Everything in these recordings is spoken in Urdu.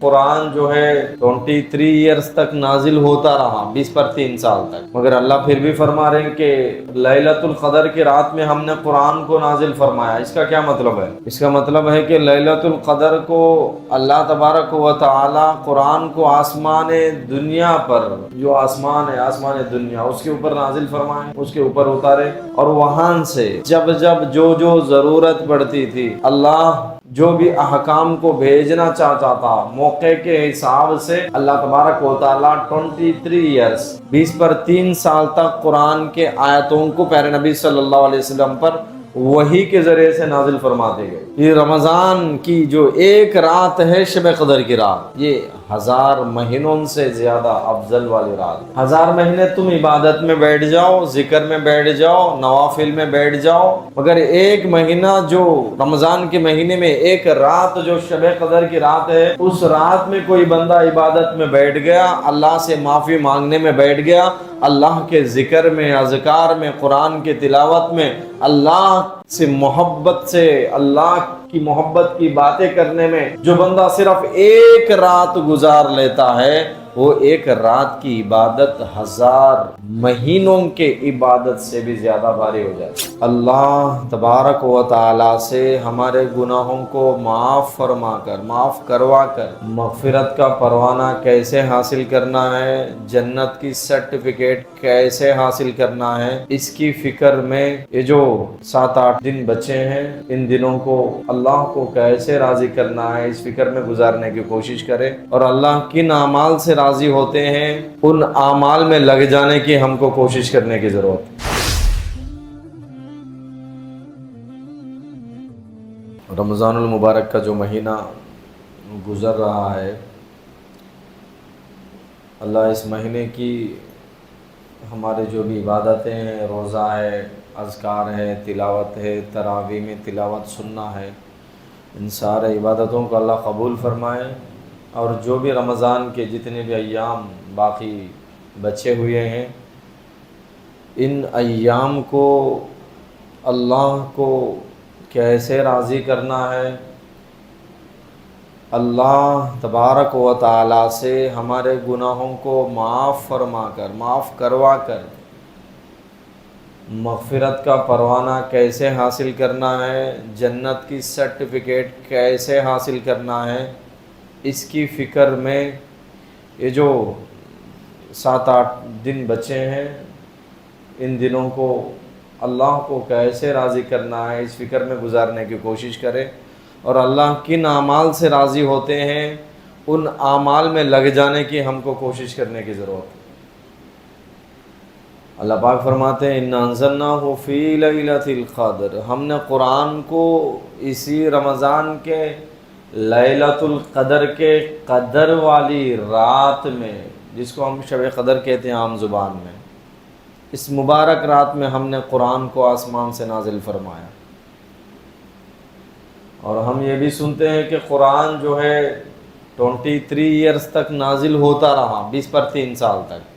قرآن جو ہے 23 ایئرز تک نازل ہوتا رہا، 20 پر 3 سال تک، مگر اللہ پھر بھی فرما رہے ہیں کہ لیلۃ القدر کی رات میں ہم نے قرآن کو نازل فرمایا۔ اس کا کیا مطلب ہے؟ اس کا مطلب ہے کہ لیلۃ القدر کو اللہ تبارک و تعالی قرآن کو آسمان دنیا پر، جو آسمان ہے آسمان دنیا، اس کے اوپر نازل فرمائے، اس کے اوپر اتارے، اور وہاں سے جب جو ضرورت پڑتی تھی، اللہ جو بھی احکام کو بھیجنا چاہتا تھا، موقع کے حساب سے اللہ تبارک و تعالیٰ 23 ایئرز 20 پر 3 سال تک قرآن کے آیتوں کو پیارے نبی صلی اللہ علیہ وسلم پر وحی کے ذریعے سے نازل فرماتے گئے۔ یہ رمضان کی جو ایک رات ہے شب قدر کی رات، یہ 1000 مہینوں سے زیادہ افضل والی رات۔ 1000 مہینے تم عبادت میں بیٹھ جاؤ، ذکر میں بیٹھ جاؤ، نوافل میں بیٹھ جاؤ، مگر ایک مہینہ جو رمضان کے مہینے میں ایک رات جو شب قدر کی رات ہے، اس رات میں کوئی بندہ عبادت میں بیٹھ گیا، اللہ سے معافی مانگنے میں بیٹھ گیا، اللہ کے ذکر میں، اذکار میں، قرآن کے تلاوت میں، اللہ سے محبت سے، اللہ کی محبت کی باتیں کرنے میں جو بندہ صرف ایک رات گزار لیتا ہے، وہ ایک رات کی عبادت 1000 مہینوں کے عبادت سے بھی زیادہ بھاری ہو جاتی ہے۔ اللہ تبارک و تعالی سے ہمارے گناہوں کو معاف فرما کر، معاف کروا کر مغفرت کا پروانہ کیسے حاصل کرنا ہے، جنت کی سرٹیفکیٹ کیسے حاصل کرنا ہے، اس کی فکر میں یہ جو 7-8 دن بچے ہیں، ان دنوں کو اللہ کو کیسے راضی کرنا ہے، اس فکر میں گزارنے کی کوشش کرے، اور اللہ کن اعمال سے راضی ہوتے ہیں ان اعمال میں لگ جانے کی ہم کو کوشش کرنے کی ضرورت ہے۔ رمضان المبارک کا جو مہینہ گزر رہا ہے، اللہ اس مہینے کی ہمارے جو بھی عبادتیں ہیں، روزہ ہے، اذکار ہے، تلاوت ہے، تراویح میں تلاوت سننا ہے، ان سارے عبادتوں کو اللہ قبول فرمائے، اور جو بھی رمضان کے جتنے بھی ایام باقی بچے ہوئے ہیں، ان ایام کو اللہ کو کیسے راضی کرنا ہے، اللہ تبارک و تعالی سے ہمارے گناہوں کو معاف فرما کر، معاف کروا کر مغفرت کا پروانہ کیسے حاصل کرنا ہے، جنت کی سرٹیفکیٹ کیسے حاصل کرنا ہے، اس کی فکر میں یہ جو 7-8 دن بچے ہیں، ان دنوں کو اللہ کو کیسے راضی کرنا ہے، اس فکر میں گزارنے کی کوشش کرے، اور اللہ کن اعمال سے راضی ہوتے ہیں ان اعمال میں لگ جانے کی ہم کو کوشش کرنے کی ضرورت ہے۔ اللہ پاک فرماتے ہیں اِنَّا أَنزَلْنَاهُ فِي لَيْلَةِ الْقَدْرِ، ہم نے قرآن کو اسی رمضان کے لیلۃ القدر کے قدر والی رات میں، جس کو ہم شب قدر کہتے ہیں عام زبان میں، اس مبارک رات میں ہم نے قرآن کو آسمان سے نازل فرمایا۔ اور ہم یہ بھی سنتے ہیں کہ قرآن جو ہے 23 ایئرز تک نازل ہوتا رہا، 20 پر 3 سال تک،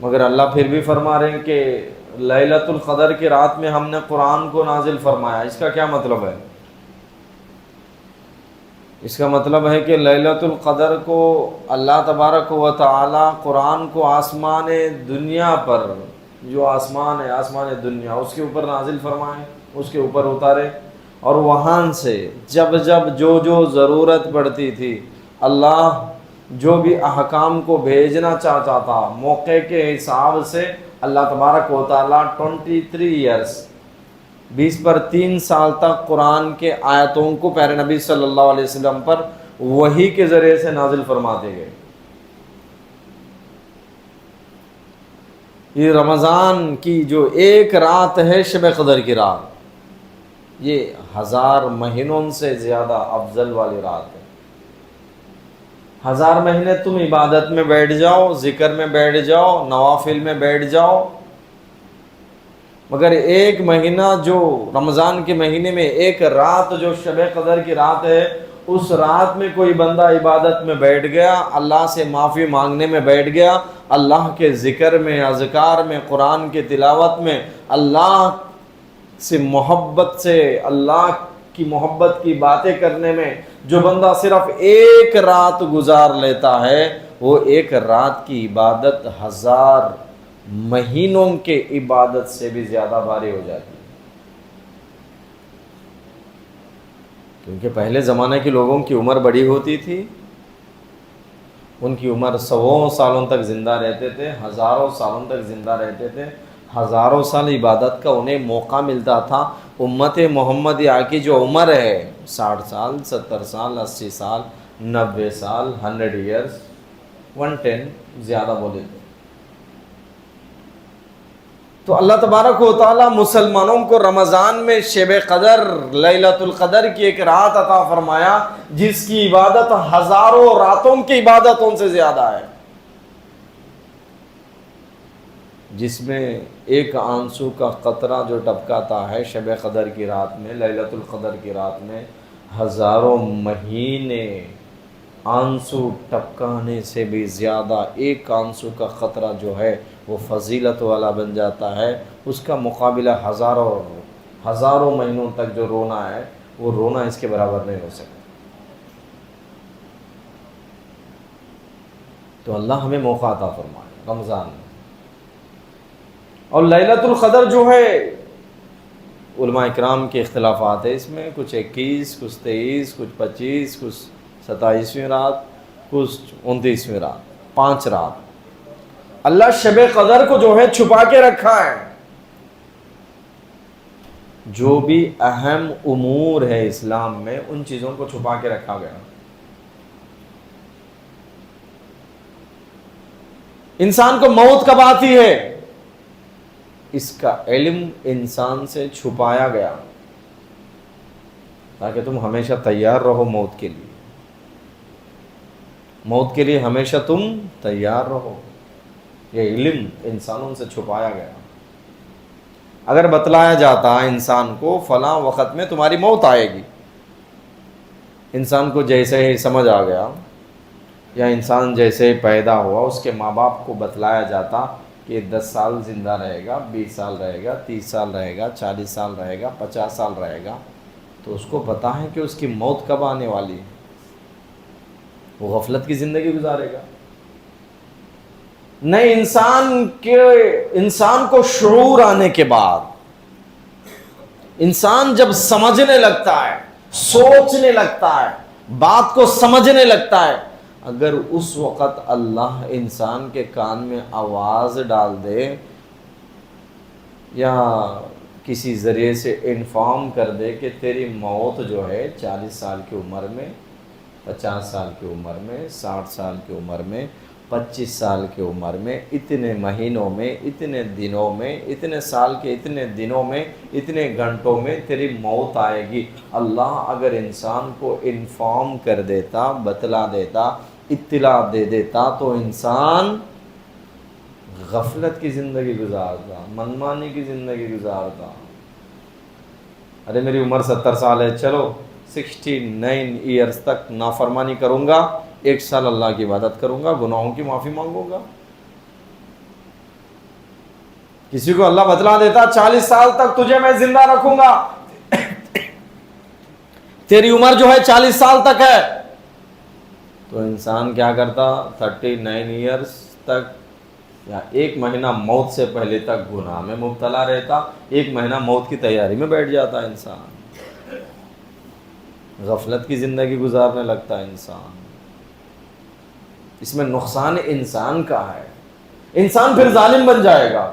مگر اللہ پھر بھی فرما رہے ہیں کہ لیلۃ القدر کی رات میں ہم نے قرآن کو نازل فرمایا۔ اس کا کیا مطلب ہے؟ اس کا مطلب ہے کہ لیلۃ القدر کو اللہ تبارک و تعالی قرآن کو آسمان دنیا پر، جو آسمان ہے آسمان دنیا، اس کے اوپر نازل فرمائے، اس کے اوپر اتارے، اور وہاں سے جب جو ضرورت پڑتی تھی، اللہ جو بھی احکام کو بھیجنا چاہتا تھا، موقع کے حساب سے اللہ تبارک و تعالیٰ 23 ایئرز 20 پر 3 سال تک قرآن کے آیتوں کو پیارے نبی صلی اللہ علیہ وسلم پر وحی کے ذریعے سے نازل فرماتے گئے۔ یہ رمضان کی جو ایک رات ہے شب قدر کی رات، یہ 1000 مہینوں سے زیادہ افضل والی رات ہے۔ 1000 مہینے تم عبادت میں بیٹھ جاؤ، ذکر میں بیٹھ جاؤ، نوافل میں بیٹھ جاؤ، مگر ایک مہینہ جو رمضان کے مہینے میں ایک رات جو شب قدر کی رات ہے، اس رات میں کوئی بندہ عبادت میں بیٹھ گیا، اللہ سے معافی مانگنے میں بیٹھ گیا، اللہ کے ذکر میں، اذکار میں، قرآن کے تلاوت میں، اللہ سے محبت سے، اللہ کی محبت کی باتیں کرنے میں جو بندہ صرف ایک رات گزار لیتا ہے وہ ایک رات کی عبادت 1000 مہینوں کے عبادت سے بھی زیادہ بھاری ہو جاتی ہے. کیونکہ پہلے زمانے کے لوگوں کی عمر بڑی ہوتی تھی، ان کی عمر 100 سالوں تک زندہ رہتے تھے، ہزاروں سالوں تک زندہ رہتے تھے، ہزاروں سال عبادت کا انہیں موقع ملتا تھا. امت محمدیہ کی جو عمر ہے 60 سال، 70 سال، 80 سال، 90 سال، 100 ایئرس، 110 زیادہ بولے تو اللہ تبارک و تعالیٰ مسلمانوں کو رمضان میں شب قدر لیلۃ القدر کی ایک رات عطا فرمایا جس کی عبادت ہزاروں راتوں کی عبادتوں سے زیادہ ہے، جس میں ایک آنسو کا قطرہ جو ٹپکاتا ہے شب قدر کی رات میں، لیلۃ القدر کی رات میں، ہزاروں مہینے آنسو ٹپکانے سے بھی زیادہ ایک آنسو کا قطرہ جو ہے وہ فضیلت والا بن جاتا ہے. اس کا مقابلہ ہزاروں مہینوں تک جو رونا ہے وہ رونا اس کے برابر نہیں ہو سکتا. تو اللہ ہمیں موقع عطا فرمائے رمضان میں. اور لیلۃ القدر جو ہے علماء اکرام کے اختلافات ہے اس میں، کچھ 21، کچھ 23، کچھ 25، کچھ 27ویں رات، کچھ 29ویں رات، 5 رات. اللہ شب قدر کو جو ہے چھپا کے رکھا ہے. جو بھی اہم امور ہے اسلام میں ان چیزوں کو چھپا کے رکھا گیا. انسان کو موت کب آتی ہے اس کا علم انسان سے چھپایا گیا تاکہ تم ہمیشہ تیار رہو موت کے لیے. موت کے لیے ہمیشہ تم تیار رہو. یہ علم انسانوں سے چھپایا گیا. اگر بتلایا جاتا انسان کو فلاں وقت میں تمہاری موت آئے گی، انسان کو جیسے ہی سمجھ آ گیا یا انسان جیسے ہی پیدا ہوا اس کے ماں باپ کو بتلایا جاتا کہ 10 سال زندہ رہے گا، 20 سال رہے گا، 30 سال رہے گا، 40 سال رہے گا، 50 سال رہے گا، تو اس کو پتہ ہے کہ اس کی موت کب آنے والی ہے. وہ غفلت کی زندگی گزارے گا. نہیں، انسان کو شعور آنے کے بعد انسان جب سمجھنے لگتا ہے، سوچنے لگتا ہے، بات کو سمجھنے لگتا ہے، اگر اس وقت اللہ انسان کے کان میں آواز ڈال دے یا کسی ذریعے سے انفارم کر دے کہ تیری موت جو ہے 40 سال کی عمر میں، 50 سال کی عمر میں، 60 سال کی عمر میں، 25 سال کی عمر میں، اتنے مہینوں میں، اتنے دنوں میں، اتنے سال کے اتنے دنوں میں، اتنے گھنٹوں میں تیری موت آئے گی. اللہ اگر انسان کو انفارم کر دیتا، بتلا دیتا، اطلاع دے دیتا تو انسان غفلت کی زندگی گزارتا، منمانی کی زندگی گزارتا. ارے میری عمر 70 سال ہے، چلو 69 ایئرز تک نافرمانی کروں گا، 1 سال اللہ کی عبادت کروں گا، گناہوں کی معافی مانگوں گا. کسی کو اللہ بتلا دیتا 40 سال تک تجھے میں زندہ رکھوں گا، تیری عمر جو ہے 40 سال تک ہے، تو انسان کیا کرتا 39 ایئرز تک یا 1 مہینہ موت سے پہلے تک گناہ میں مبتلا رہتا، 1 مہینہ موت کی تیاری میں بیٹھ جاتا انسان، غفلت کی زندگی گزارنے لگتا انسان. اس میں نقصان انسان کا ہے. انسان پھر ظالم بن جائے گا،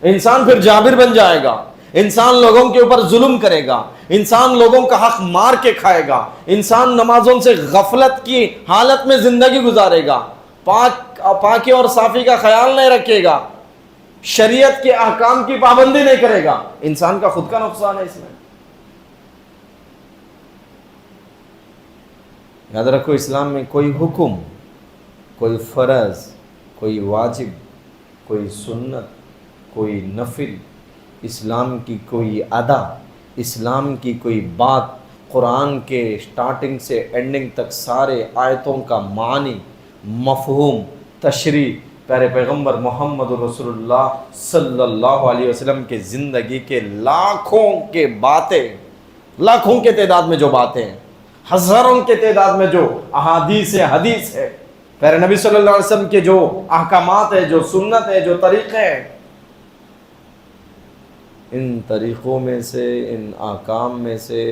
انسان پھر جابر بن جائے گا، انسان لوگوں کے اوپر ظلم کرے گا، انسان لوگوں کا حق مار کے کھائے گا، انسان نمازوں سے غفلت کی حالت میں زندگی گزارے گا، پاکی اور صافی کا خیال نہیں رکھے گا، شریعت کے احکام کی پابندی نہیں کرے گا. انسان کا خود کا نقصان ہے اس میں. یاد رکھو، اسلام میں کوئی حکم، کوئی فرض، کوئی واجب، کوئی سنت، کوئی نفل، اسلام کی کوئی ادا، اسلام کی کوئی بات، قرآن کے سٹارٹنگ سے اینڈنگ تک سارے آیتوں کا معنی، مفہوم، تشریح پیارے پیغمبر محمد رسول اللہ صلی اللہ علیہ وسلم کے زندگی کے لاکھوں کے باتیں، لاکھوں کے تعداد میں جو باتیں ہیں، ہزاروں کے تعداد میں جو احادیث حدیث ہے، پیارے نبی صلی اللہ علیہ وسلم کے جو احکامات ہے، جو سنت ہے، جو طریقے ہیں، ان طریقوں میں سے، ان احکام میں سے،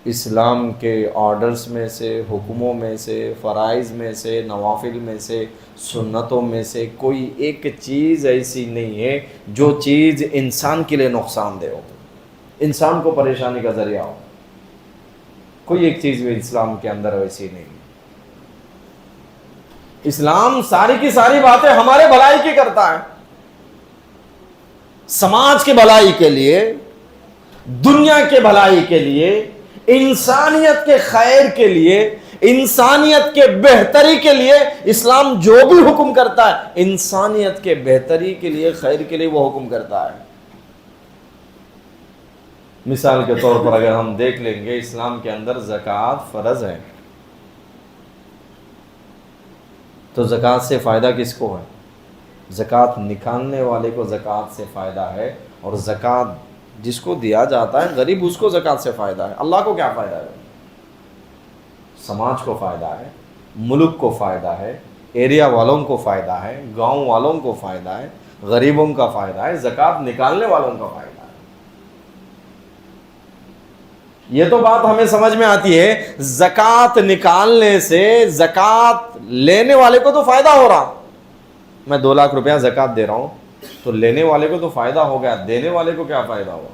اسلام کے آرڈرز میں سے، حکموں میں سے، فرائض میں سے، نوافل میں سے، سنتوں میں سے کوئی ایک چیز ایسی نہیں ہے جو چیز انسان کے لیے نقصان دہ ہو، انسان کو پریشانی کا ذریعہ ہو. کوئی ایک چیز بھی اسلام کے اندر ویسی نہیں ہے. اسلام ساری کی ساری باتیں ہمارے بھلائی کی کرتا ہے، سماج کے بھلائی کے لیے، دنیا کے بھلائی کے لیے، انسانیت کے خیر کے لیے، انسانیت کے بہتری کے لیے. اسلام جو بھی حکم کرتا ہے انسانیت کے بہتری کے لیے، خیر کے لیے وہ حکم کرتا ہے. مثال کے طور پر اگر ہم دیکھ لیں گے، اسلام کے اندر زکوٰۃ فرض ہے، تو زکوٰۃ سے فائدہ کس کو ہے؟ زکوٰۃ نکالنے والے کو زکوٰۃ سے فائدہ ہے، اور زکوٰۃ جس کو دیا جاتا ہے غریب، اس کو زکوٰۃ سے فائدہ ہے. اللہ کو کیا فائدہ ہے؟ سماج کو فائدہ ہے، ملک کو فائدہ ہے، ایریا والوں کو فائدہ ہے، گاؤں والوں کو فائدہ ہے، غریبوں کا فائدہ ہے، زکوٰۃ نکالنے والوں کا فائدہ ہے. یہ تو بات ہمیں سمجھ میں آتی ہے، زکوٰۃ نکالنے سے زکوٰۃ لینے والے کو تو فائدہ ہو رہا. میں 2 لاکھ روپیہ زکوٰۃ دے رہا ہوں تو لینے والے کو تو فائدہ ہو گیا، دینے والے کو کیا فائدہ ہوا؟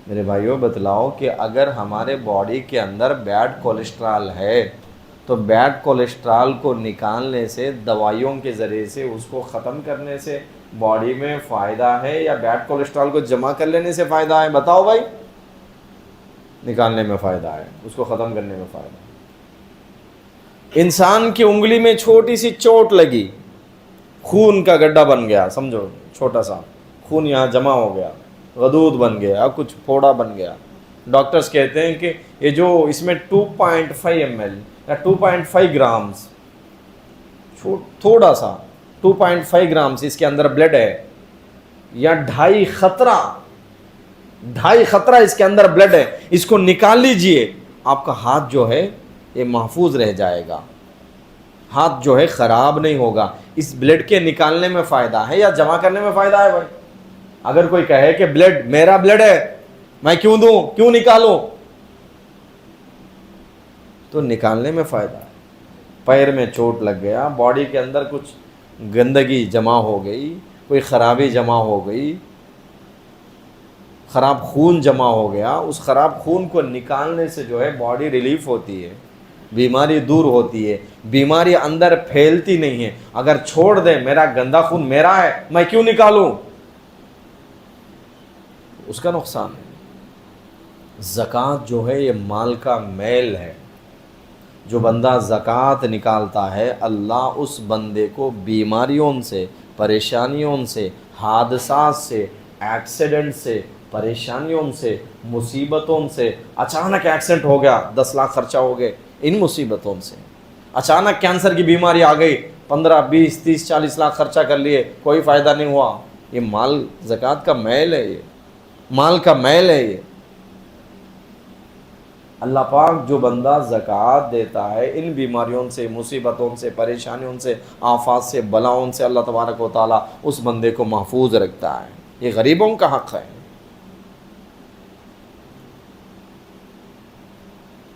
میرے بھائیوں بتلاؤ کہ اگر ہمارے باڈی کے اندر بیڈ کولیسٹرال ہے تو بیڈ کولیسٹرال کو نکالنے سے، دوائیوں کے ذریعے سے اس کو ختم کرنے سے باڈی میں فائدہ ہے، یا بیڈ کولیسٹرال کو جمع کر لینے سے فائدہ ہے؟ بتاؤ بھائی. نکالنے میں فائدہ ہے، اس کو ختم کرنے میں فائدہ ہے. انسان کی انگلی میں چھوٹی سی چوٹ لگی، خون کا گڈھا بن گیا، سمجھو چھوٹا سا خون یہاں جمع ہو گیا، غدود بن گیا، کچھ پھوڑا بن گیا. ڈاکٹرز کہتے ہیں کہ یہ جو اس میں 2.5 ml یا 2.5 گرامز، تھوڑا سا 2.5 گرامز اس کے اندر بلڈ ہے، یا 2.5 خطرہ اس کے اندر بلڈ ہے، اس کو نکال لیجئے، آپ کا ہاتھ جو ہے یہ محفوظ رہ جائے گا، ہاتھ جو ہے خراب نہیں ہوگا. اس بلڈ کے نکالنے میں فائدہ ہے یا جمع کرنے میں فائدہ ہے بھائی؟ اگر کوئی کہے کہ بلڈ میرا بلڈ ہے، میں کیوں دوں، کیوں نکالوں، تو نکالنے میں فائدہ ہے. پیر میں چوٹ لگ گیا، باڈی کے اندر کچھ گندگی جمع ہو گئی، کوئی خرابی جمع ہو گئی، خراب خون جمع ہو گیا، اس خراب خون کو نکالنے سے جو ہے باڈی ریلیف ہوتی ہے، بیماری دور ہوتی ہے، بیماری اندر پھیلتی نہیں ہے. اگر چھوڑ دیں میرا گندا خون میرا ہے میں کیوں نکالوں، اس کا نقصان ہے. زکوٰۃ جو ہے یہ مال کا میل ہے. جو بندہ زکوٰۃ نکالتا ہے اللہ اس بندے کو بیماریوں سے، پریشانیوں سے، حادثات سے، ایکسیڈنٹ سے، پریشانیوں سے، مصیبتوں سے، اچانک ایکسیڈنٹ ہو گیا 10 لاکھ خرچہ ہو گئے، ان مصیبتوں سے، اچانک کینسر کی بیماری آ گئی، 15 20 30 40 لاکھ خرچہ کر لیے، کوئی فائدہ نہیں ہوا. یہ مال زکوٰۃ کا میل ہے، یہ مال کا میل ہے. یہ اللہ پاک جو بندہ زکوٰۃ دیتا ہے ان بیماریوں سے، مصیبتوں سے، پریشانیوں سے، آفات سے، بلاؤں سے اللہ تبارک و تعالیٰ اس بندے کو محفوظ رکھتا ہے. یہ غریبوں کا حق ہے.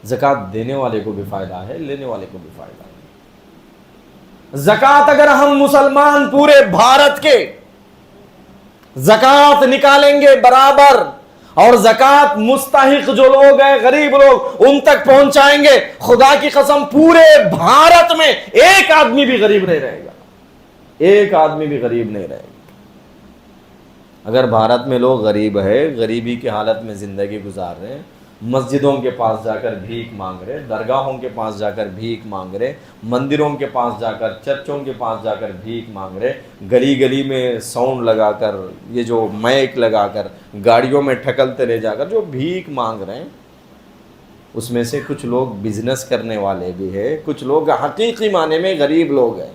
زکوٰۃ دینے والے کو بھی فائدہ ہے، لینے والے کو بھی فائدہ ہے. زکوٰۃ اگر ہم مسلمان پورے بھارت کے زکوٰۃ نکالیں گے برابر، اور زکوٰۃ مستحق جو لوگ ہیں، غریب لوگ، ان تک پہنچائیں گے، خدا کی قسم پورے بھارت میں ایک آدمی بھی غریب نہیں رہے گا، ایک آدمی بھی غریب نہیں رہے گا. اگر بھارت میں لوگ غریب ہے، غریبی کی حالت میں زندگی گزار رہے ہیں، مسجدوں کے پاس جا کر بھیک مانگ رہے، درگاہوں کے پاس جا کر بھیک مانگ رہے، مندروں کے پاس جا کر، چرچوں کے پاس جا کر بھیک مانگ رہے، گلی گلی میں ساؤنڈ لگا کر، یہ جو مائک لگا کر، گاڑیوں میں ٹھکلتے لے جا کر جو بھیک مانگ رہے ہیں، اس میں سے کچھ لوگ بزنس کرنے والے بھی ہیں، کچھ لوگ حقیقی معنی میں غریب لوگ ہیں.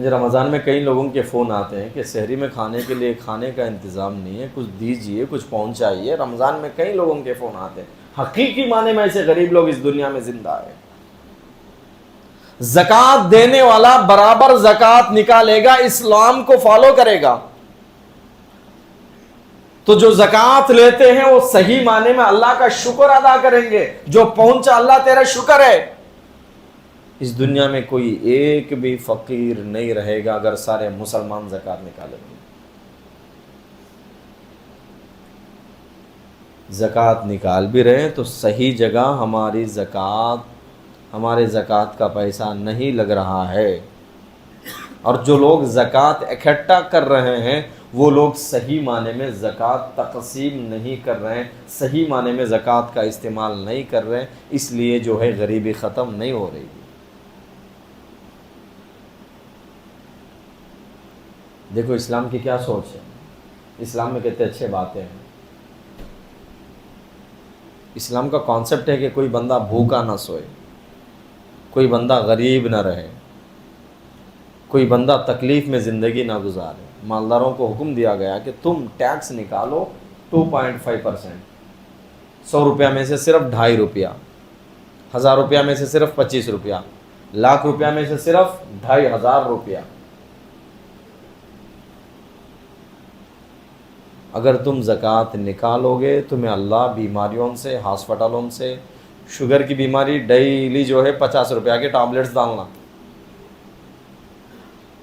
مجھے رمضان میں کئی لوگوں کے فون آتے ہیں کہ سحری میں کھانے کے لیے کھانے کا انتظام نہیں ہے، کچھ دیجئے، کچھ پہنچائیے۔ رمضان میں کئی لوگوں کے فون آتے ہیں، حقیقی معنی میں ایسے غریب لوگ اس دنیا میں زندہ ہیں۔ زکوٰۃ دینے والا برابر زکوٰۃ نکالے گا، اسلام کو فالو کرے گا، تو جو زکوٰۃ لیتے ہیں وہ صحیح معنی میں اللہ کا شکر ادا کریں گے، جو پہنچا اللہ تیرا شکر ہے۔ اس دنیا میں کوئی ایک بھی فقیر نہیں رہے گا اگر سارے مسلمان زکوٰۃ نکالیں گے۔ زکوٰۃ نکال بھی رہے ہیں تو صحیح جگہ ہمارے زکوٰۃ کا پیسہ نہیں لگ رہا ہے، اور جو لوگ زکوٰۃ اکٹھا کر رہے ہیں وہ لوگ صحیح معنی میں زکوٰۃ تقسیم نہیں کر رہے ہیں، صحیح معنی میں زکوٰۃ کا استعمال نہیں کر رہے ہیں، اس لیے جو ہے غریبی ختم نہیں ہو رہی۔ دیکھو اسلام کی کیا سوچ ہے، اسلام میں کتنے اچھے باتیں ہیں۔ اسلام کا کانسیپٹ ہے کہ کوئی بندہ بھوکا نہ سوئے، کوئی بندہ غریب نہ رہے، کوئی بندہ تکلیف میں زندگی نہ گزارے۔ مالداروں کو حکم دیا گیا کہ تم ٹیکس نکالو 2.5%، 100 روپیہ میں سے صرف 2.5 روپیہ، 1000 روپیہ میں سے صرف 25 روپیہ، لاکھ روپیہ میں سے صرف 2500 روپیہ۔ اگر تم زکوٰۃ نکالو گے تمہیں اللہ بیماریوں سے، ہاسپٹلوں سے، شوگر کی بیماری ڈیلی جو ہے 50 روپیہ کے ٹیبلٹس ڈالنا،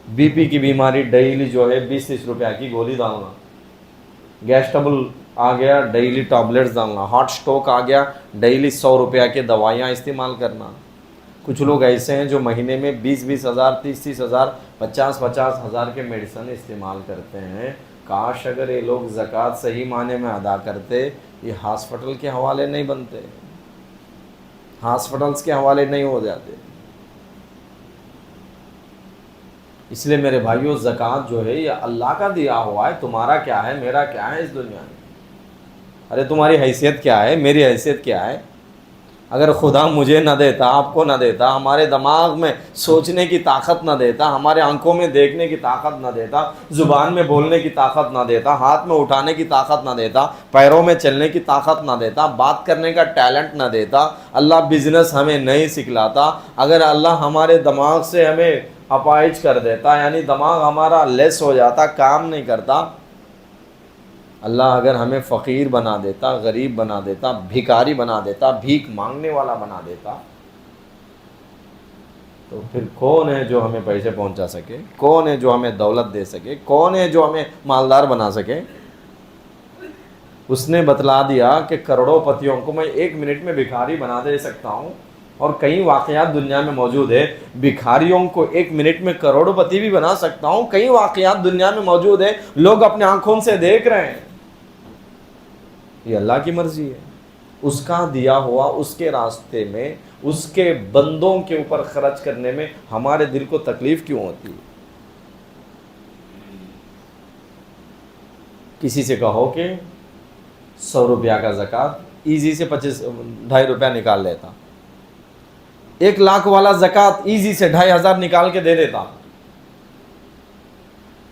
بی پی کی بیماری ڈیلی جو ہے 20-30 روپیہ کی گولی ڈالنا، گیس ٹربل آ گیا ڈیلی ٹیبلٹس ڈالنا، ہارٹ سٹروک آ گیا ڈیلی 100 روپیہ کے دوائیاں استعمال کرنا۔ کچھ لوگ ایسے ہیں جو مہینے میں 20-20 ہزار، 30-30 ہزار، 50-50 ہزار کے میڈیسن استعمال کرتے ہیں۔ کاش اگر یہ لوگ زکوٰۃ صحیح معنی میں ادا کرتے، یہ ہاسپٹل کے حوالے نہیں بنتے، ہاسپٹلس کے حوالے نہیں ہو جاتے۔ اس لیے میرے بھائیوں، زکوٰۃ جو ہے یہ اللہ کا دیا ہوا ہے، تمہارا کیا ہے، میرا کیا ہے اس دنیا میں؟ ارے تمہاری حیثیت کیا ہے، میری حیثیت کیا ہے؟ اگر خدا مجھے نہ دیتا، آپ کو نہ دیتا، ہمارے دماغ میں سوچنے کی طاقت نہ دیتا، ہمارے آنکھوں میں دیکھنے کی طاقت نہ دیتا، زبان میں بولنے کی طاقت نہ دیتا، ہاتھ میں اٹھانے کی طاقت نہ دیتا، پیروں میں چلنے کی طاقت نہ دیتا، بات کرنے کا ٹیلنٹ نہ دیتا، اللہ بزنس ہمیں نہیں سکھلاتا، اگر اللہ ہمارے دماغ سے ہمیں اپائج کر دیتا، یعنی دماغ ہمارا لیس ہو جاتا، کام نہیں کرتا، اللہ اگر ہمیں فقیر بنا دیتا، غریب بنا دیتا، بھکاری بنا دیتا، بھیک مانگنے والا بنا دیتا، تو پھر کون ہے جو ہمیں پیسے پہنچا سکے؟ کون ہے جو ہمیں دولت دے سکے؟ کون ہے جو ہمیں مالدار بنا سکے؟ اس نے بتلا دیا کہ کروڑوں پتیوں کو میں 1 منٹ میں بھکاری بنا دے سکتا ہوں، اور کئی واقعات دنیا میں موجود ہے، بھکاریوں کو 1 منٹ میں کروڑوں پتی بھی بنا سکتا ہوں، کئی واقعات دنیا میں موجود ہے، لوگ اپنے آنکھوں سے دیکھ رہے ہیں۔ یہ اللہ کی مرضی ہے، اس کا دیا ہوا، اس کے راستے میں، اس کے بندوں کے اوپر خرچ کرنے میں ہمارے دل کو تکلیف کیوں ہوتی ہے؟ کسی سے کہو کہ 100 روپیہ کا زکوٰۃ ایزی سے 2.5 روپیہ نکال لیتا، 1 لاکھ والا زکوٰۃ ایزی سے 2.500 نکال کے دے دیتا،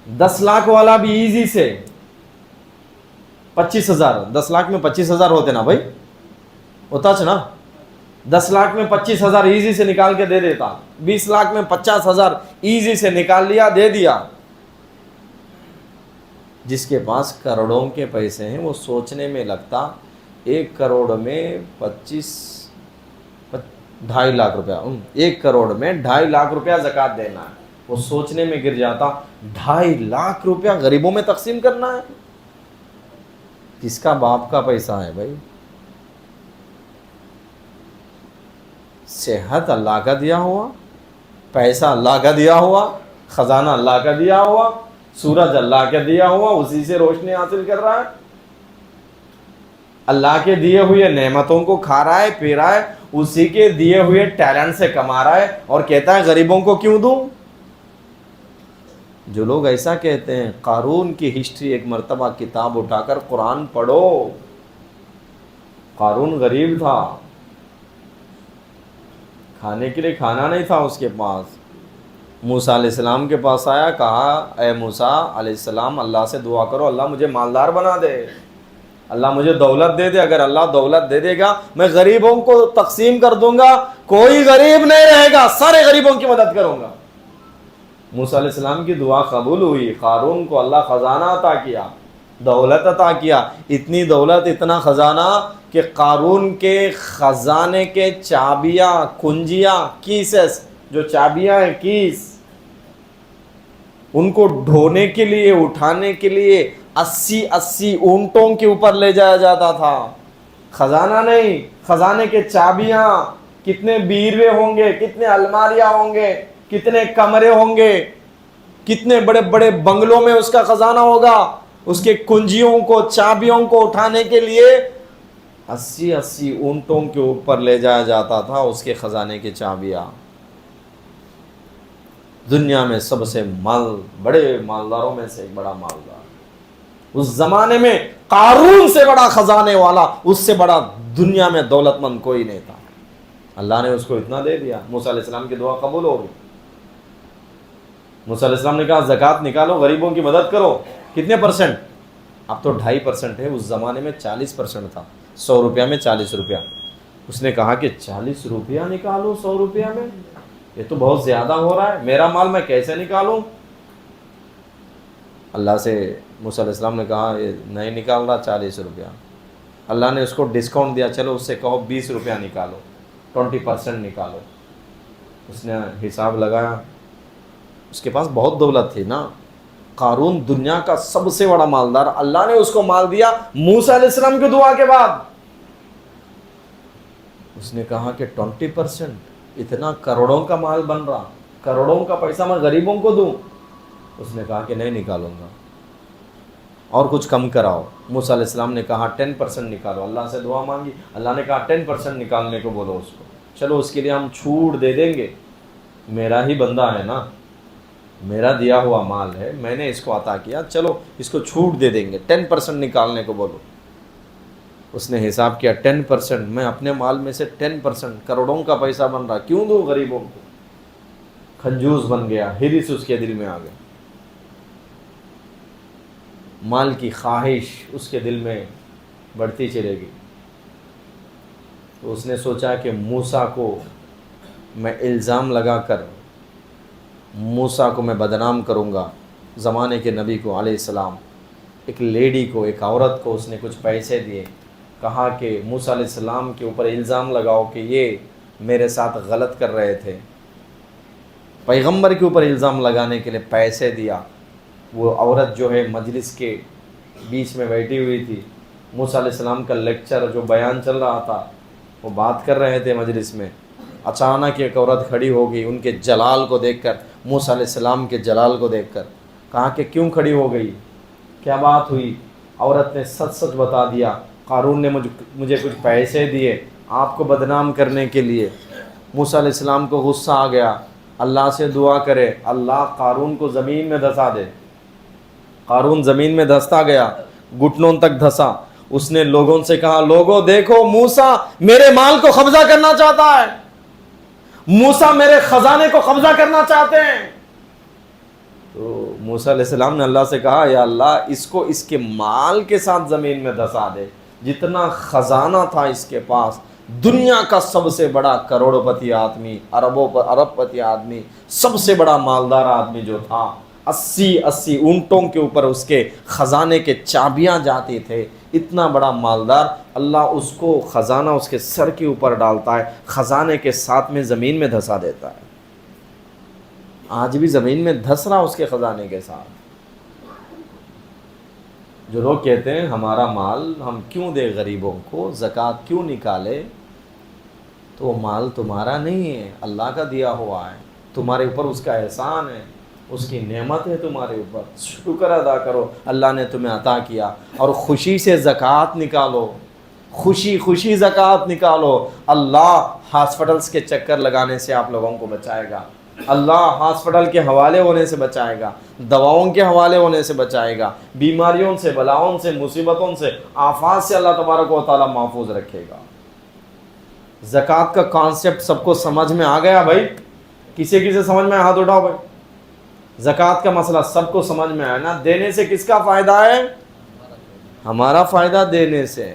10 لاکھ والا بھی ایزی سے 25,000، 10 لاکھ میں 25,000 ہوتے نا بھائی، ہوتا نا، 10 لاکھ میں 25,000 ایزی سے نکال کے دے دیتا، 20 لاکھ میں 50,000 ایزی سے نکال لیا، دے دیا۔ جس کے پاس کروڑوں کے پیسے ہیں وہ سوچنے میں لگتا 1 کروڑ میں 2.5 لاکھ روپیہ، 1 کروڑ میں 2.5 لاکھ روپیہ زکوٰۃ دینا ہے، وہ سوچنے میں گر جاتا 2.5 لاکھ روپیہ غریبوں میں تقسیم کرنا ہے۔ کس کا باپ کا پیسہ ہے بھائی؟ صحت اللہ کا دیا ہوا، پیسہ اللہ کا دیا ہوا، خزانہ اللہ کا دیا ہوا، سورج اللہ کا دیا ہوا، اسی سے روشنی حاصل کر رہا ہے، اللہ کے دیے ہوئے نعمتوں کو کھا رہا ہے، پی رہا ہے، اسی کے دیے ہوئے ٹیلنٹ سے کما رہا ہے، اور کہتا ہے غریبوں کو کیوں دوں؟ جو لوگ ایسا کہتے ہیں، قارون کی ہسٹری ایک مرتبہ کتاب اٹھا کر قرآن پڑھو۔ قارون غریب تھا، کھانے کے لیے کھانا نہیں تھا اس کے پاس، موسیٰ علیہ السلام کے پاس آیا، کہا اے موسیٰ علیہ السلام اللہ سے دعا کرو اللہ مجھے مالدار بنا دے، اللہ مجھے دولت دے دے، اگر اللہ دولت دے دے گا میں غریبوں کو تقسیم کر دوں گا، کوئی غریب نہیں رہے گا، سارے غریبوں کی مدد کروں گا۔ موسیٰ علیہ السلام کی دعا قبول ہوئی، قارون کو اللہ خزانہ عطا کیا، دولت عطا کیا، اتنی دولت اتنا خزانہ کہ قارون کے خزانے کے چابیاں، کنجیاں، کیسز، جو چابیاں ہیں کیس، ان کو ڈھونے کے لیے اٹھانے کے لیے 80 اونٹوں کے اوپر لے جایا جاتا تھا۔ خزانہ نہیں، خزانے کے چابیاں، کتنے بیروے ہوں گے، کتنے الماریاں ہوں گے، کتنے کمرے ہوں گے، کتنے بڑے بڑے بنگلوں میں اس کا خزانہ ہوگا، اس کے کنجیوں کو، چابیوں کو اٹھانے کے لیے 80 اونٹوں کے اوپر لے جایا جاتا تھا اس کے خزانے کی چابیاں۔ دنیا میں سب سے بڑے مالداروں میں سے ایک بڑا مالدار، اس زمانے میں قارون سے بڑا خزانے والا، اس سے بڑا دنیا میں دولت مند کوئی نہیں تھا، اللہ نے اس کو اتنا دے دیا۔ موسیٰ علیہ السلام کی دعا قبول ہو گئی۔ موسیٰ علیہ السلام نے کہا زکوٰۃ نکالو، غریبوں کی مدد کرو، کتنے پرسنٹ؟ اب تو 2.5% ہے، اس زمانے میں 40% تھا، 100 روپیہ میں 40 روپیہ۔ اس نے کہا کہ 40 روپیہ نکالو 100 روپیہ میں، یہ تو بہت زیادہ ہو رہا ہے، میرا مال میں کیسے نکالوں؟ اللہ سے موسیٰ علیہ السلام نے کہا یہ نہیں نکال رہا 40 روپیہ۔ اللہ نے اس کو ڈسکاؤنٹ دیا، چلو اس سے کہو 20 روپیہ نکالو، 20% نکالو۔ اس نے حساب لگایا، اس کے پاس بہت دولت تھی نا، قارون دنیا کا سب سے بڑا مالدار، اللہ نے اس کو مال دیا موسیٰ علیہ السلام کی دعا کے بعد۔ اس نے کہا کہ 20%، اتنا کروڑوں کا مال بن رہا، کروڑوں کا پیسہ میں غریبوں کو دوں؟ اس نے کہا کہ نہیں نکالوں گا، اور کچھ کم کراؤ۔ موسیٰ علیہ السلام نے کہا 10% نکالو، اللہ سے دعا مانگی، اللہ نے کہا 10% نکالنے کو بولو اس کو، چلو اس کے لیے ہم چھوٹ دے دیں گے، میرا ہی بندہ ہے نا، میرا دیا ہوا مال ہے، میں نے اس کو عطا کیا، چلو اس کو چھوٹ دے دیں گے، 10% نکالنے کو بولو۔ اس نے حساب کیا 10%، میں اپنے مال میں سے 10%، کروڑوں کا پیسہ بن رہا، کیوں دوں غریبوں کو؟ کنجوس بن گیا، ہرس اس کے دل میں آ گیا، مال کی خواہش اس کے دل میں بڑھتی چلے گی۔ تو اس نے سوچا کہ موسیٰ کو میں الزام لگا کر موسیٰ کو میں بدنام کروں گا، زمانے کے نبی کو علیہ السلام، ایک لیڈی کو، ایک عورت کو اس نے کچھ پیسے دیے، کہا کہ موسیٰ علیہ السلام کے اوپر الزام لگاؤ کہ یہ میرے ساتھ غلط کر رہے تھے۔ پیغمبر کے اوپر الزام لگانے کے لیے پیسے دیا۔ وہ عورت جو ہے مجلس کے بیچ میں بیٹھی ہوئی تھی، موسیٰ علیہ السلام کا لیکچر جو بیان چل رہا تھا، وہ بات کر رہے تھے مجلس میں، اچانک ایک عورت کھڑی ہو گئی، ان کے جلال کو دیکھ کر، موسیٰ علیہ السلام کے جلال کو دیکھ کر، کہا کہ کیوں کھڑی ہو گئی، کیا بات ہوئی؟ عورت نے سچ سچ بتا دیا، قارون نے مجھے کچھ پیسے دیے آپ کو بدنام کرنے کے لیے۔ موسیٰ علیہ السلام کو غصہ آ گیا، اللہ سے دعا کرے اللہ قارون کو زمین میں دھسا دے۔ قارون زمین میں دھستا گیا، گھٹنوں تک دھسا۔ اس نے لوگوں سے کہا لوگوں دیکھو موسیٰ میرے مال کو قبضہ کرنا چاہتا ہے، موسیٰ میرے خزانے کو قبضہ کرنا چاہتے ہیں۔ تو موسیٰ علیہ السلام نے اللہ سے کہا یا اللہ اس کو اس کے مال کے ساتھ زمین میں دھسا دے، جتنا خزانہ تھا اس کے پاس، دنیا کا سب سے بڑا کروڑ پتی آدمی، ارب پتی آدمی، سب سے بڑا مالدار آدمی جو تھا، 80 اونٹوں کے اوپر اس کے خزانے کے چابیاں جاتی تھے، اتنا بڑا مالدار، اللہ اس کو خزانہ اس کے سر کے اوپر ڈالتا ہے، خزانے کے ساتھ میں زمین میں دھسا دیتا ہے۔ آج بھی زمین میں دھس رہا اس کے خزانے کے ساتھ۔ جو لوگ کہتے ہیں ہمارا مال ہم کیوں دے غریبوں کو، زکوٰۃ کیوں نکالے، تو وہ مال تمہارا نہیں ہے، اللہ کا دیا ہوا ہے، تمہارے اوپر اس کا احسان ہے، اس کی نعمت ہے تمہارے اوپر، شکر ادا کرو، اللہ نے تمہیں عطا کیا، اور خوشی سے زکوٰۃ نکالو، خوشی زکوٰۃ نکالو۔ اللہ ہاسپٹلس کے چکر لگانے سے آپ لوگوں کو بچائے گا، اللہ ہاسپٹل کے حوالے ہونے سے بچائے گا، دواؤں کے حوالے ہونے سے بچائے گا، بیماریوں سے، بلاؤں سے، مصیبتوں سے، آفات سے اللہ تبارک و تعالیٰ محفوظ رکھے گا۔ زکوٰۃ کا کانسیپٹ سب کو سمجھ میں آ گیا بھائی؟ کسی سمجھ میں ہاتھ اٹھاؤ بھائی۔ زکوٰۃ کا مسئلہ سب کو سمجھ میں آیا نا؟ دینے سے کس کا فائدہ ہے؟ ہمارا فائدہ دینے سے،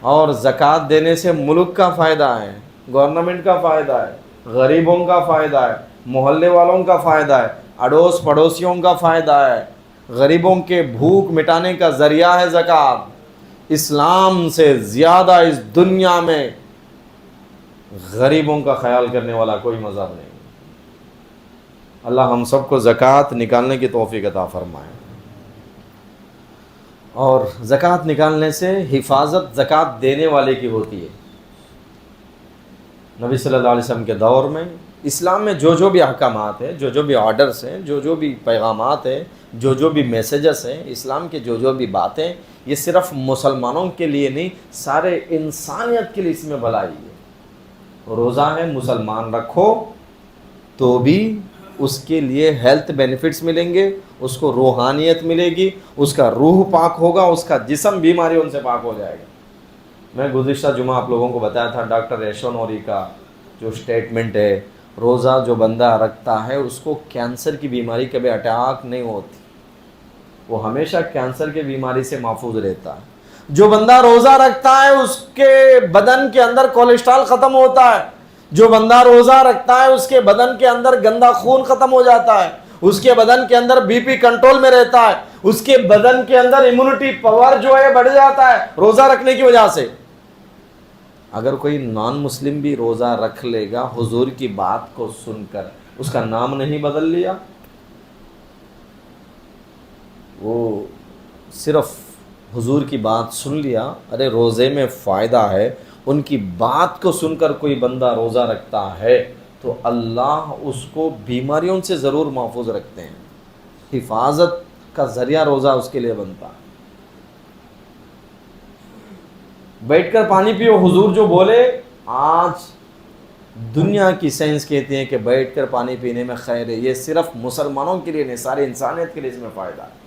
اور زکوٰۃ دینے سے ملک کا فائدہ ہے، گورنمنٹ کا فائدہ ہے، غریبوں کا فائدہ ہے، محلے والوں کا فائدہ ہے، اڑوس پڑوسیوں کا فائدہ ہے، غریبوں کے بھوک مٹانے کا ذریعہ ہے زکوٰۃ۔ اسلام سے زیادہ اس دنیا میں غریبوں کا خیال کرنے والا کوئی مذہب نہیں۔ اللہ ہم سب کو زکوٰۃ نکالنے کی توفیق عطا فرمائے۔ اور زکوٰۃ نکالنے سے حفاظت زکوٰۃ دینے والے کی ہوتی ہے۔ نبی صلی اللہ علیہ وسلم کے دور میں اسلام میں جو بھی احکامات ہیں، جو بھی آرڈرز ہیں، جو بھی پیغامات ہیں، جو بھی میسیجز ہیں، اسلام کے جو بھی باتیں، یہ صرف مسلمانوں کے لیے نہیں، سارے انسانیت کے لیے اس میں بھلائی ہے۔ روزہ ہے، مسلمان رکھو تو بھی اس کے لیے ہیلتھ بینیفٹس ملیں گے، اس کو روحانیت ملے گی، اس کا روح پاک ہوگا، اس کا جسم بیماریوں سے پاک ہو جائے گا۔ میں گزشتہ جمعہ آپ لوگوں کو بتایا تھا ڈاکٹر ایشونوری کا جو سٹیٹمنٹ ہے، روزہ جو بندہ رکھتا ہے اس کو کینسر کی بیماری کبھی اٹیک نہیں ہوتی، وہ ہمیشہ کینسر کی بیماری سے محفوظ رہتا ہے۔ جو بندہ روزہ رکھتا ہے اس کے بدن کے اندر کولیسٹرول ختم ہوتا ہے، جو بندہ روزہ رکھتا ہے اس کے بدن کے اندر گندا خون ختم ہو جاتا ہے، اس کے بدن کے اندر بی پی کنٹرول میں رہتا ہے، اس کے بدن کے اندر امیونٹی پاور جو ہے بڑھ جاتا ہے روزہ رکھنے کی وجہ سے۔ اگر کوئی نان مسلم بھی روزہ رکھ لے گا حضور کی بات کو سن کر، اس کا نام نہیں بدل لیا، وہ صرف حضور کی بات سن لیا، ارے روزے میں فائدہ ہے، ان کی بات کو سن کر کوئی بندہ روزہ رکھتا ہے تو اللہ اس کو بیماریوں سے ضرور محفوظ رکھتے ہیں۔ حفاظت کا ذریعہ روزہ اس کے لیے بنتا ہے۔ بیٹھ کر پانی پیو، حضور جو بولے، آج دنیا کی سائنس کہتی ہے کہ بیٹھ کر پانی پینے میں خیر ہے، یہ صرف مسلمانوں کے لیے نہیں، ساری انسانیت کے لیے اس میں فائدہ ہے۔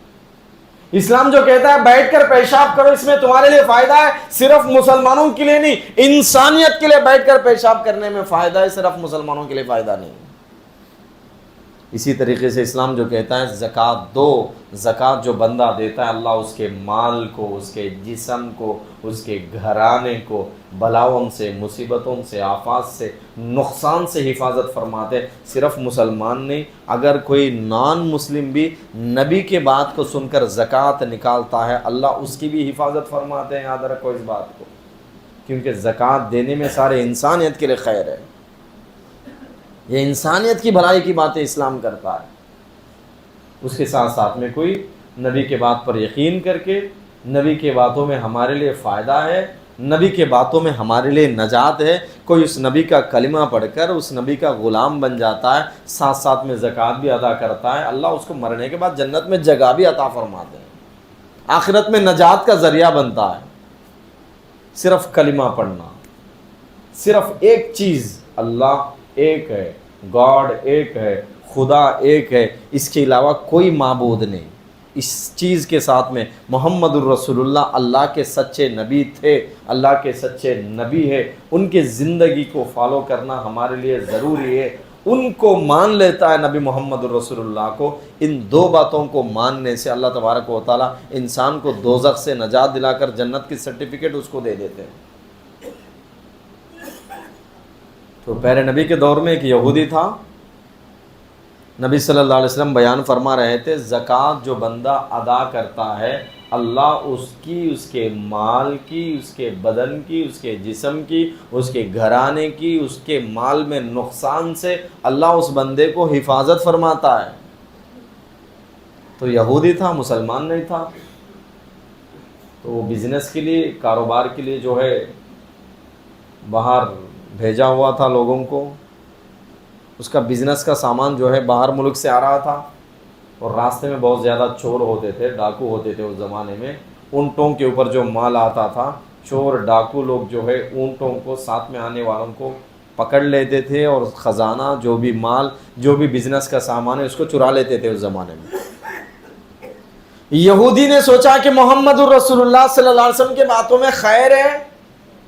اسلام جو کہتا ہے بیٹھ کر پیشاب کرو، اس میں تمہارے لیے فائدہ ہے، صرف مسلمانوں کے لیے نہیں، انسانیت کے لیے بیٹھ کر پیشاب کرنے میں فائدہ ہے، صرف مسلمانوں کے لیے فائدہ نہیں۔ اسی طریقے سے اسلام جو کہتا ہے زکوٰۃ دو، زکوٰۃ جو بندہ دیتا ہے اللہ اس کے مال کو، اس کے جسم کو، اس کے گھرانے کو بلاؤں سے، مصیبتوں سے، آفات سے، نقصان سے حفاظت فرماتے۔ صرف مسلمان نہیں، اگر کوئی نان مسلم بھی نبی کے بات کو سن کر زکوٰۃ نکالتا ہے اللہ اس کی بھی حفاظت فرماتے ہیں۔ یاد رکھو اس بات کو، کیونکہ زکوٰۃ دینے میں سارے انسانیت کے لیے خیر ہے، یہ انسانیت کی بھلائی کی باتیں اسلام کرتا ہے۔ اس کے ساتھ ساتھ میں کوئی نبی کے بات پر یقین کر کے، نبی کے باتوں میں ہمارے لیے فائدہ ہے، نبی کے باتوں میں ہمارے لیے نجات ہے، کوئی اس نبی کا کلمہ پڑھ کر اس نبی کا غلام بن جاتا ہے، ساتھ ساتھ میں زکوٰۃ بھی ادا کرتا ہے، اللہ اس کو مرنے کے بعد جنت میں جگہ بھی عطا فرماتے ہیں، آخرت میں نجات کا ذریعہ بنتا ہے۔ صرف کلمہ پڑھنا، صرف ایک چیز، اللہ ایک ہے، گاڈ ایک ہے، خدا ایک ہے، اس کے علاوہ کوئی معبود نہیں، اس چیز کے ساتھ میں محمد الرسول اللہ اللہ کے سچے نبی تھے، اللہ کے سچے نبی ہے، ان کے زندگی کو فالو کرنا ہمارے لیے ضروری ہے۔ ان کو مان لیتا ہے نبی محمد الرسول اللہ کو، ان دو باتوں کو ماننے سے اللہ تبارک و تعالیٰ انسان کو دوزخ سے نجات دلا کر جنت کی سرٹیفکیٹ اس کو دے دیتے ہیں۔ تو پہلے نبی کے دور میں ایک یہودی تھا، نبی صلی اللہ علیہ وسلم بیان فرما رہے تھے زکوٰۃ جو بندہ ادا کرتا ہے اللہ اس کی، اس کے مال کی، اس کے بدن کی، اس کے جسم کی، اس کے گھرانے کی، اس کے مال میں نقصان سے اللہ اس بندے کو حفاظت فرماتا ہے۔ تو یہودی تھا، مسلمان نہیں تھا، تو وہ بزنس کے لیے، کاروبار کے لیے جو ہے باہر بھیجا ہوا تھا لوگوں کو، اس کا بزنس کا سامان جو ہے باہر ملک سے آ رہا تھا، اور راستے میں بہت زیادہ چور ہوتے تھے، ڈاکو ہوتے تھے اس زمانے میں، اونٹوں کے اوپر جو مال آتا تھا، چور ڈاکو لوگ جو ہے اونٹوں کو، ساتھ میں آنے والوں کو پکڑ لیتے تھے، اور خزانہ جو بھی مال، جو بھی بزنس کا سامان ہے اس کو چرا لیتے تھے اس زمانے میں۔ یہودی نے سوچا کہ محمد الرسول اللہ صلی اللہ علیہ وسلم کے باتوں میں خیر ہے،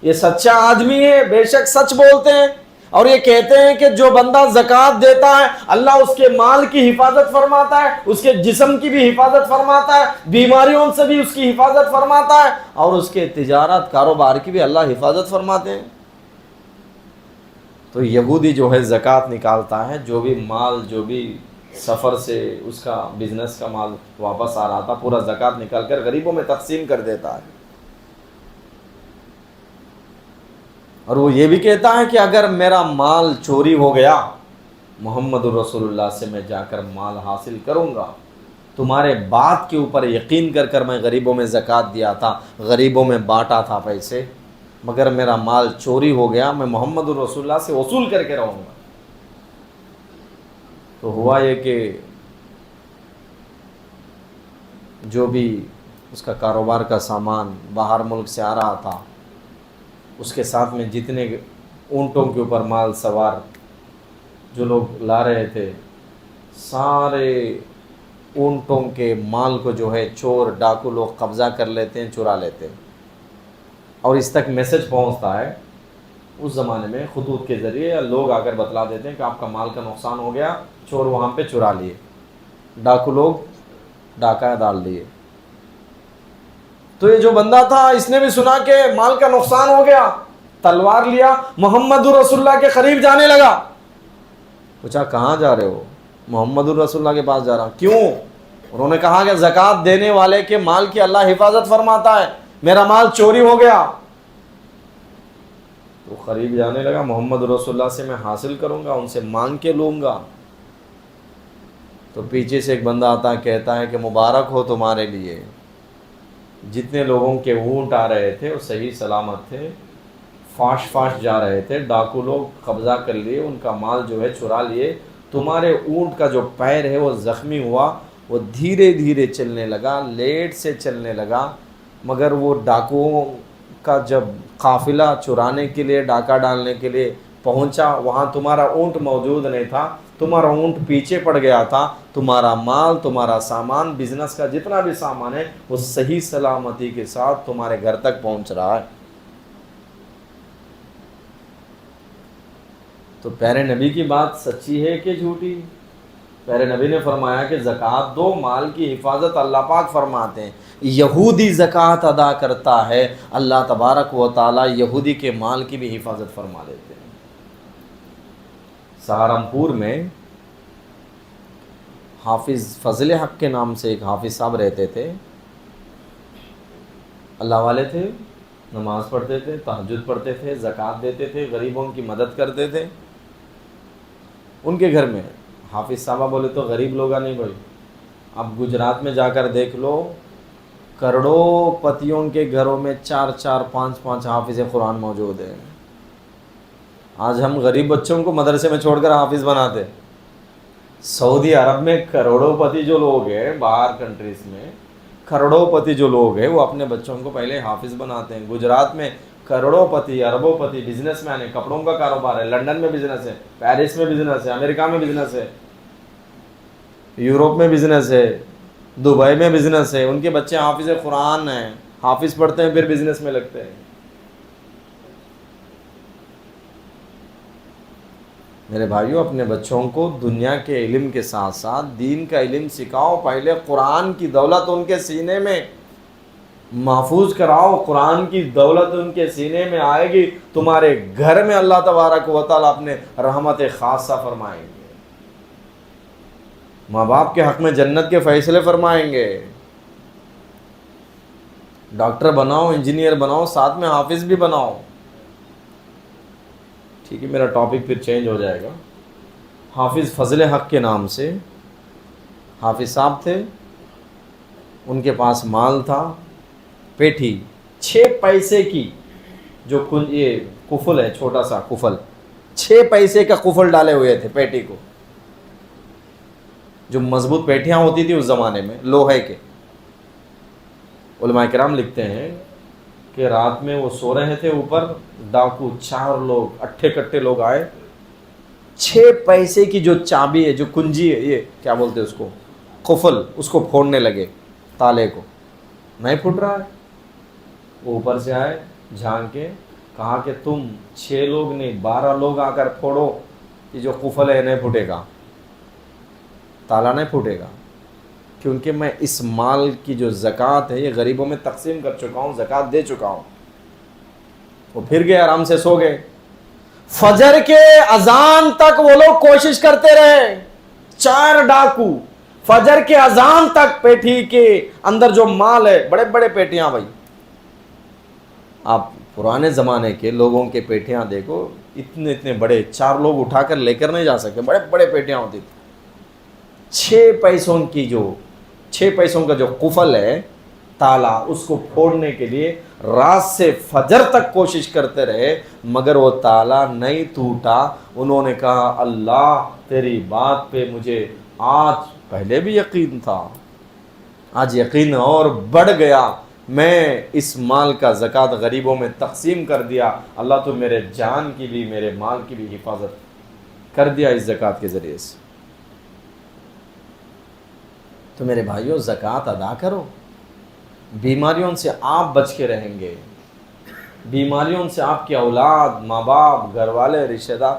یہ سچا آدمی ہے، بے شک سچ بولتے ہیں، اور یہ کہتے ہیں کہ جو بندہ زکوٰۃ دیتا ہے اللہ اس کے مال کی حفاظت فرماتا ہے، اس کے جسم کی بھی حفاظت فرماتا ہے، بیماریوں سے بھی اس کی حفاظت فرماتا ہے، اور اس کے تجارت کاروبار کی بھی اللہ حفاظت فرماتے ہیں۔ تو یہودی جو ہے زکوٰۃ نکالتا ہے، جو بھی مال، جو بھی سفر سے اس کا بزنس کا مال واپس آ رہا تھا، پورا زکوٰۃ نکال کر غریبوں میں تقسیم کر دیتا ہے۔ اور وہ یہ بھی کہتا ہے کہ اگر میرا مال چوری ہو گیا، محمد الرسول اللہ سے میں جا کر مال حاصل کروں گا، تمہارے بات کے اوپر یقین کر کر میں غریبوں میں زکوٰۃ دیا تھا، غریبوں میں بانٹا تھا پیسے، مگر میرا مال چوری ہو گیا، میں محمد الرسول اللہ سے وصول کر کے رہوں گا۔ تو ہوا یہ کہ جو بھی اس کا کاروبار کا سامان باہر ملک سے آ رہا تھا، اس کے ساتھ میں جتنے اونٹوں کے اوپر مال سوار جو لوگ لا رہے تھے، سارے اونٹوں کے مال کو جو ہے چور ڈاکو لوگ قبضہ کر لیتے ہیں، چرا لیتے ہیں۔ اور اس تک میسج پہنچتا ہے، اس زمانے میں خطوط کے ذریعے لوگ آ کر بتلا دیتے ہیں کہ آپ کا مال کا نقصان ہو گیا، چور وہاں پہ چرا لیے، ڈاکو لوگ ڈاکہ ڈال دیے۔ تو یہ جو بندہ تھا اس نے بھی سنا کہ مال کا نقصان ہو گیا، تلوار لیا، محمد الرسول اللہ کے قریب جانے لگا۔ پوچھا کہاں جا رہے ہو؟ محمد الرسول اللہ کے پاس جا رہا ہوں۔ کیوں؟ انہوں نے کہا کہ زکوٰۃ دینے والے کے مال کی اللہ حفاظت فرماتا ہے، میرا مال چوری ہو گیا۔ تو قریب جانے لگا، محمد رسول اللہ سے میں حاصل کروں گا، ان سے مانگ کے لوں گا۔ تو پیچھے سے ایک بندہ آتا ہے، کہتا ہے کہ مبارک ہو تمہارے لیے، جتنے لوگوں کے اونٹ آ رہے تھے وہ صحیح سلامت تھے، فاش جا رہے تھے، ڈاکو لوگ قبضہ کر لیے، ان کا مال جو ہے چرا لیے، تمہارے اونٹ کا جو پیر ہے وہ زخمی ہوا، وہ دھیرے دھیرے چلنے لگا، لیٹ سے چلنے لگا، مگر وہ ڈاکوؤں کا جب قافلہ چرانے کے لیے، ڈاکہ ڈالنے کے لیے پہنچا، وہاں تمہارا اونٹ موجود نہیں تھا، تمہارا اونٹ پیچھے پڑ گیا تھا، تمہارا مال، تمہارا سامان، بزنس کا جتنا بھی سامان ہے وہ صحیح سلامتی کے ساتھ تمہارے گھر تک پہنچ رہا ہے۔ تو پیارے نبی کی بات سچی ہے کہ جھوٹی؟ پیارے نبی نے فرمایا کہ زکوٰۃ دو، مال کی حفاظت اللہ پاک فرماتے ہیں۔ یہودی زکوٰۃ ادا کرتا ہے، اللہ تبارک و تعالیٰ یہودی کے مال کی بھی حفاظت فرما لیتے ہیں۔ سہارنپور میں حافظ فضل حق کے نام سے ایک حافظ صاحب رہتے تھے، اللہ والے تھے، نماز پڑھتے تھے، تہجد پڑھتے تھے، زکوٰۃ دیتے تھے، غریبوں کی مدد کرتے تھے۔ ان کے گھر میں حافظ صاحبہ بولے تو غریب لوگ نہیں بھائی، اب گجرات میں جا کر دیکھ لو، کروڑوں پتیوں کے گھروں میں 4 5 حافظ قرآن موجود ہیں۔ آج ہم غریب بچوں کو مدرسے میں چھوڑ کر حافظ بناتے۔ سعودی عرب میں کروڑوں پتی جو لوگ ہیں، باہر کنٹریز میں کروڑوں پتی جو لوگ ہیں وہ اپنے بچوں کو پہلے حافظ بناتے ہیں۔ گجرات میں کروڑوں پتی، اربوں پتی بزنس مین ہیں، کپڑوں کا کاروبار ہے، لنڈن میں بزنس ہے، پیرس میں بزنس ہے، امریکہ میں بزنس ہے، یوروپ میں بزنس ہے، دبئی میں بزنس ہے، ان کے بچے حافظ قرآن ہیں، حافظ پڑھتے ہیں پھر بزنس میں لگتے ہیں۔ میرے بھائیوں، اپنے بچوں کو دنیا کے علم کے ساتھ ساتھ دین کا علم سکھاؤ، پہلے قرآن کی دولت ان کے سینے میں محفوظ کراؤ، قرآن کی دولت ان کے سینے میں آئے گی، تمہارے گھر میں اللہ تبارک و تعالیٰ اپنے رحمت خاصہ فرمائیں گے، ماں باپ کے حق میں جنت کے فیصلے فرمائیں گے۔ ڈاکٹر بناؤ، انجینئر بناؤ، ساتھ میں حافظ بھی بناؤ۔ ٹھیک ہے، میرا ٹاپک پھر چینج ہو جائے گا۔ حافظ فضل حق کے نام سے حافظ صاحب تھے، ان کے پاس مال تھا، پیٹھی 6 پیسے کی، جو یہ کفل ہے، چھوٹا سا کفل، 6 پیسے کا کفل ڈالے ہوئے تھے پیٹھی کو، جو مضبوط پیٹھیاں ہوتی تھی اس زمانے میں لوہے کے۔ علماء کرام لکھتے ہیں کہ رات میں وہ سو رہے تھے، اوپر ڈاکو 4 لوگ اٹھے کٹے لوگ آئے، 6 پیسے کی جو چابی ہے، جو کنجی ہے، یہ کیا بولتے ہیں اس کو، قفل، اس کو پھوڑنے لگے، تالے کو نہیں پھٹ رہا ہے۔ وہ اوپر سے آئے، جھانک کے کہا کہ تم 6 لوگ نہیں 12 لوگ آ کر پھوڑو کہ جو قفل ہے نہیں پھوٹے گا، تالا نہیں پھوٹے گا، کیونکہ میں اس مال کی جو زکوٰۃ ہے یہ غریبوں میں تقسیم کر چکا ہوں، زکوٰۃ دے چکا ہوں۔ وہ پھر گئے، آرام سے سو گئے۔ فجر کے اذان تک وہ لوگ کوشش کرتے رہے، 4 ڈاکو فجر کے اذان تک پیٹھی کے اندر جو مال ہے، بڑے بڑے پیٹیاں، بھائی آپ پرانے زمانے کے لوگوں کے پیٹیاں دیکھو، اتنے اتنے بڑے، 4 لوگ اٹھا کر لے کر نہیں جا سکتے، بڑے بڑے پیٹیاں ہوتی تھی۔ 6 پیسوں کی جو 6 پیسوں کا جو قفل ہے تالا، اس کو پھوڑنے کے لیے رات سے فجر تک کوشش کرتے رہے، مگر وہ تالا نہیں ٹوٹا۔ انہوں نے کہا اللہ تیری بات پہ مجھے آج پہلے بھی یقین تھا، آج یقین اور بڑھ گیا، میں اس مال کا زکوٰۃ غریبوں میں تقسیم کر دیا، اللہ تو میرے جان کی بھی میرے مال کی بھی حفاظت کر دیا اس زکوٰۃ کے ذریعے سے۔ تو میرے بھائیوں زکوٰۃ ادا کرو، بیماریوں سے آپ بچ کے رہیں گے، بیماریوں سے آپ کے اولاد، ماں باپ، گھر والے، رشتہ دار،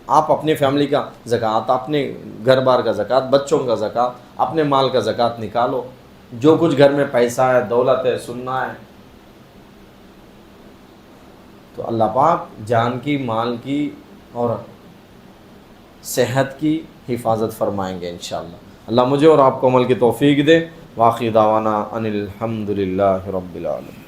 آپ اپنی فیملی کا زکوٰۃ، اپنے گھر بار کا زکوٰۃ، بچوں کا زکوٰۃ، اپنے مال کا زکوٰۃ نکالو، جو کچھ گھر میں پیسہ ہے، دولت ہے، سننا ہے، تو اللہ پاک جان کی، مال کی اور صحت کی حفاظت فرمائیں گے انشاءاللہ۔ اللہ مجھے اور آپ کو عمل کی توفیق دے۔ واخر دعوانا ان الحمد للہ رب العالمین۔